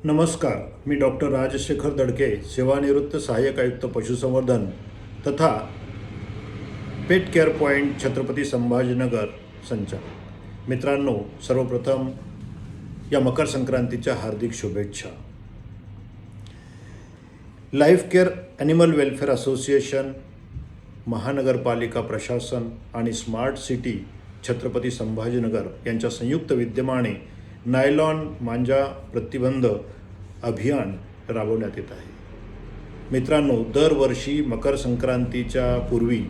नमस्कार, मी डॉक्टर राजशेखर दडके, सेवानिवृत्त सहाय्यक आयुक्त पशुसंवर्धन तथा पेट केअर पॉईंट छत्रपती संभाजीनगर संचालक. मित्रांनो, सर्वप्रथम या मकर संक्रांतीच्या हार्दिक शुभेच्छा. Life care animal welfare association, महानगरपालिका प्रशासन आणि स्मार्ट सिटी छत्रपती संभाजीनगर यांच्या संयुक्त विद्यमाने नायलॉन मांजा प्रतिबंध अभियान राबवण्यात येत आहे. मित्रांनो, दरवर्षी मकर संक्रांतीच्या पूर्वी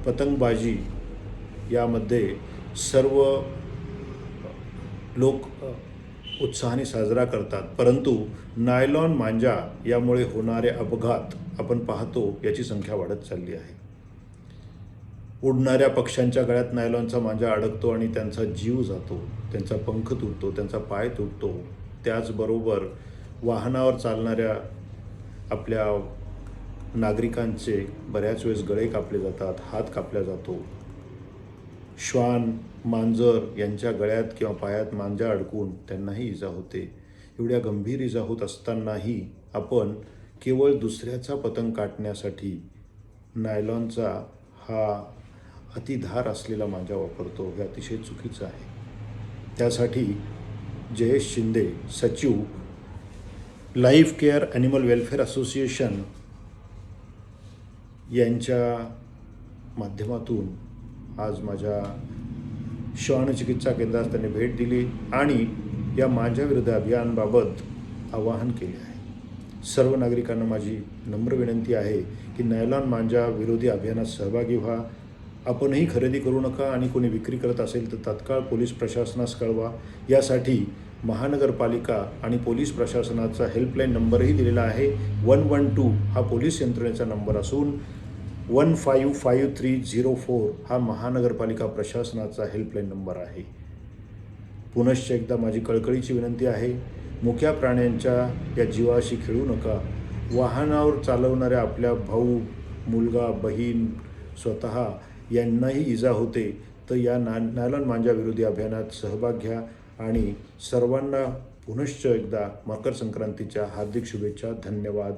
पतंगबाजी यामध्ये सर्व लोक उत्साहाने साजरा करतात, परंतु नायलॉन मांजा यामुळे होणारे अपघात आपण पाहतो याची संख्या वाढत चालली आहे. उडणाऱ्या पक्ष्यांच्या गळ्यात नायलॉनचा मांजा अडकतो आणि त्यांचा जीव जातो, त्यांचा पंख तुटतो, त्यांचा पाय तुटतो. त्याचबरोबर वाहनावर चालणाऱ्या आपल्या नागरिकांचे बऱ्याच वेळेस गळे कापले जातात, हात कापला जातो. श्वान, मांजर यांच्या गळ्यात किंवा पायात मांजा अडकून त्यांनाही इजा होते. एवढ्या गंभीर इजा होत असतानाही आपण केवळ दुसऱ्याचा पतंग काटण्यासाठी नायलॉनचा हा अतिधार असलेला मांजा वापरतो. हे अतिशय चुकीचं आहे. त्यासाठी जयेश शिंदे, सचिव, life care animal welfare association यांच्या माध्यमातून आज माझ्या श्वानचिकित्सा केंद्रास त्यांनी भेट दिली आणि या मांजाविरुद्ध अभियानाबाबत आवाहन केले आहे. सर्व नागरिकांना माझी नम्र विनंती आहे की नायलॉन मांजा विरोधी अभियानात सहभागी व्हा. आपणही खरेदी करू नका आणि कोणी विक्री करत असेल तर तात्काळ पोलीस प्रशासनास कळवा. यासाठी महानगरपालिका आणि पोलीस प्रशासनाचा हेल्पलाईन नंबरही दिलेला आहे. 112 हा पोलीस यंत्रणेचा नंबर असून 155304 हा महानगरपालिका प्रशासनाचा हेल्पलाईन नंबर आहे. पुनश्च एकदा माझी कळकळीची विनंती आहे, मुक्या प्राण्यांच्या या जीवाशी खेळू नका. वाहनावर चालवणाऱ्या आपल्या भाऊ, मुलगा, बहीण, स्वतः यांनाही इजा होते, तर या नायलॉन मांजा विरोधी अभियानात सहभाग घ्या. आणि सर्वांना पुनश्च एकदा मकर संक्रांतीच्या हार्दिक शुभेच्छा. धन्यवाद.